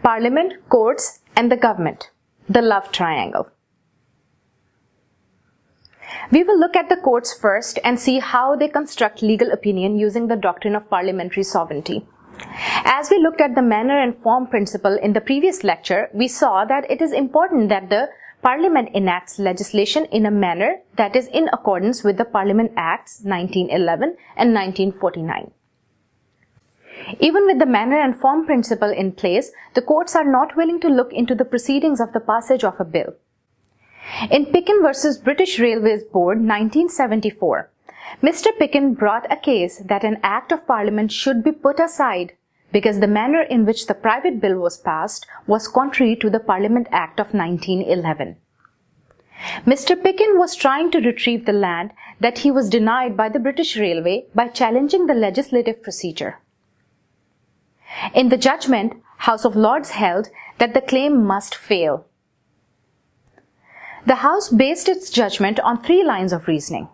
Parliament, courts, and the government, the love triangle. We will look at the courts first and see how they construct legal opinion using the doctrine of parliamentary sovereignty. As we looked at the manner and form principle in the previous lecture, we saw that it is important that the Parliament enacts legislation in a manner that is in accordance with the Parliament Acts 1911 and 1949. Even with the manner and form principle in place, the courts are not willing to look into the proceedings of the passage of a bill. In Pitkin versus British Railways Board 1974, Mr. Pitkin brought a case that an Act of Parliament should be put aside because the manner in which the private bill was passed was contrary to the Parliament Act of 1911. Mr. Pitkin was trying to retrieve the land that he was denied by the British Railway by challenging the legislative procedure. In the judgment, House of Lords held that the claim must fail. The House based its judgment on 3 lines of reasoning.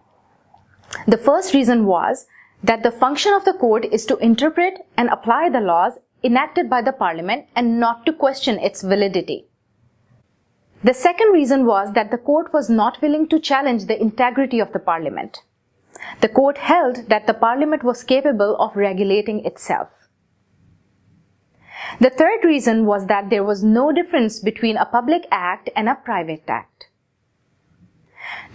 The first reason was that the function of the court is to interpret and apply the laws enacted by the Parliament and not to question its validity. The second reason was that the court was not willing to challenge the integrity of the Parliament. The court held that the Parliament was capable of regulating itself. The third reason was that there was no difference between a public act and a private act.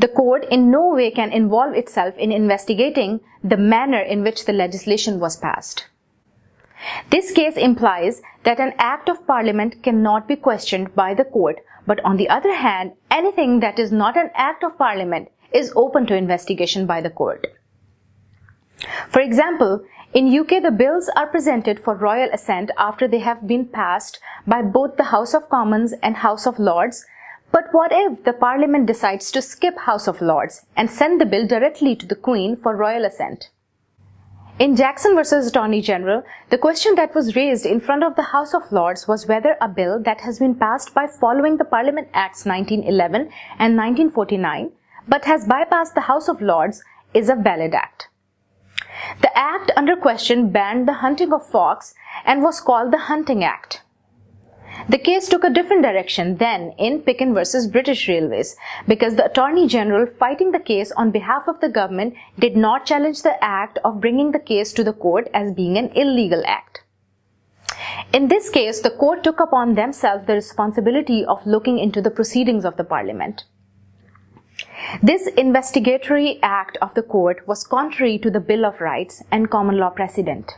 The court in no way can involve itself in investigating the manner in which the legislation was passed. This case implies that an act of Parliament cannot be questioned by the court, but on the other hand, anything that is not an act of Parliament is open to investigation by the court. For example, in UK, the bills are presented for royal assent after they have been passed by both the House of Commons and House of Lords. But what if the Parliament decides to skip House of Lords and send the bill directly to the Queen for royal assent? In Jackson versus Attorney General, the question that was raised in front of the House of Lords was whether a bill that has been passed by following the Parliament Acts 1911 and 1949 but has bypassed the House of Lords is a valid act. The act under question banned the hunting of fox and was called the Hunting Act. The case took a different direction then in Pitkin versus British Railways because the Attorney General fighting the case on behalf of the government did not challenge the act of bringing the case to the court as being an illegal act. In this case, the court took upon themselves the responsibility of looking into the proceedings of the Parliament. This investigatory act of the court was contrary to the Bill of Rights and common law precedent.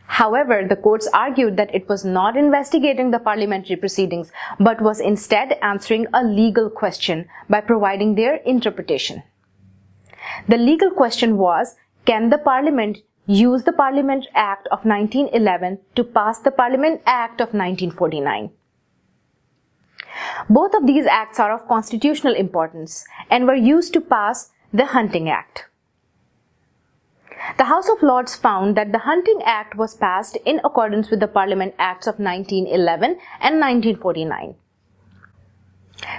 However, the courts argued that it was not investigating the parliamentary proceedings, but was instead answering a legal question by providing their interpretation. The legal question was, can the Parliament use the Parliament Act of 1911 to pass the Parliament Act of 1949? Both of these acts are of constitutional importance and were used to pass the Hunting Act. The House of Lords found that the Hunting Act was passed in accordance with the Parliament Acts of 1911 and 1949.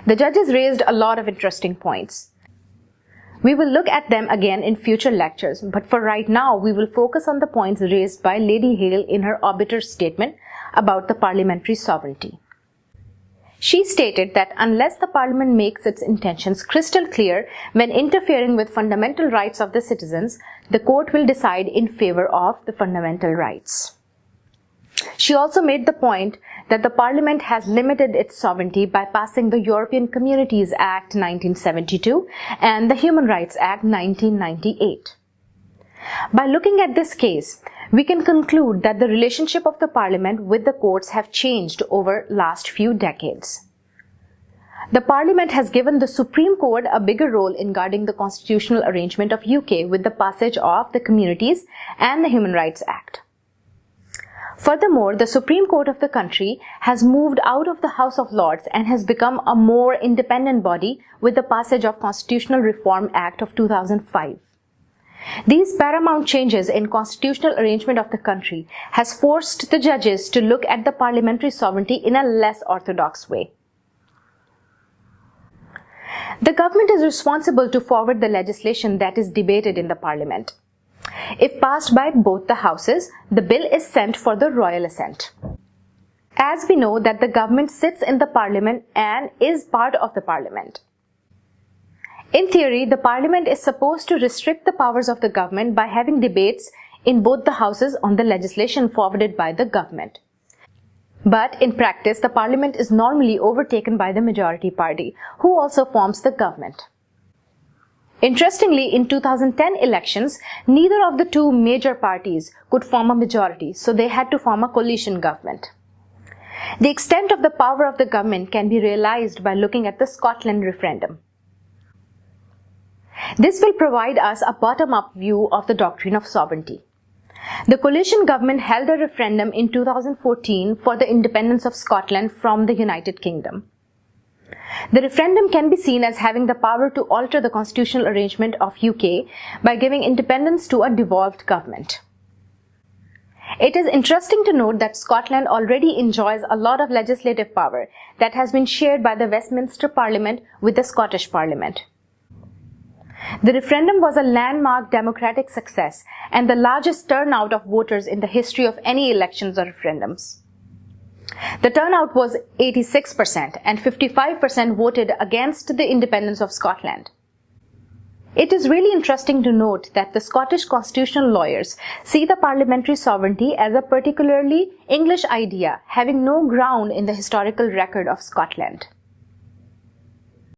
The judges raised a lot of interesting points. We will look at them again in future lectures, but for right now, we will focus on the points raised by Lady Hale in her obiter statement about the parliamentary sovereignty. She stated that unless the Parliament makes its intentions crystal clear when interfering with fundamental rights of the citizens, the court will decide in favor of the fundamental rights. She also made the point that the Parliament has limited its sovereignty by passing the European Communities Act 1972 and the Human Rights Act 1998. By looking at this case, we can conclude that the relationship of the Parliament with the courts have changed over last few decades. The Parliament has given the Supreme Court a bigger role in guarding the constitutional arrangement of UK with the passage of the Communities and the Human Rights Act. Furthermore, the Supreme Court of the country has moved out of the House of Lords and has become a more independent body with the passage of Constitutional Reform Act of 2005. These paramount changes in constitutional arrangement of the country has forced the judges to look at the parliamentary sovereignty in a less orthodox way. The government is responsible to forward the legislation that is debated in the Parliament. If passed by both the houses, the bill is sent for the royal assent. as we know that the government sits in the Parliament and is part of the Parliament. In theory, the Parliament is supposed to restrict the powers of the government by having debates in both the houses on the legislation forwarded by the government. But in practice, the Parliament is normally overtaken by the majority party, who also forms the government. Interestingly, in 2010 elections, neither of the two major parties could form a majority, so they had to form a coalition government. The extent of the power of the government can be realized by looking at the Scotland referendum. This will provide us a bottom-up view of the doctrine of sovereignty. The coalition government held a referendum in 2014 for the independence of Scotland from the United Kingdom. The referendum can be seen as having the power to alter the constitutional arrangement of UK by giving independence to a devolved government. It is interesting to note that Scotland already enjoys a lot of legislative power that has been shared by the Westminster Parliament with the Scottish Parliament. The referendum was a landmark democratic success and the largest turnout of voters in the history of any elections or referendums. The turnout was 86% and 55% voted against the independence of Scotland. It is really interesting to note that the Scottish constitutional lawyers see the parliamentary sovereignty as a particularly English idea having no ground in the historical record of Scotland.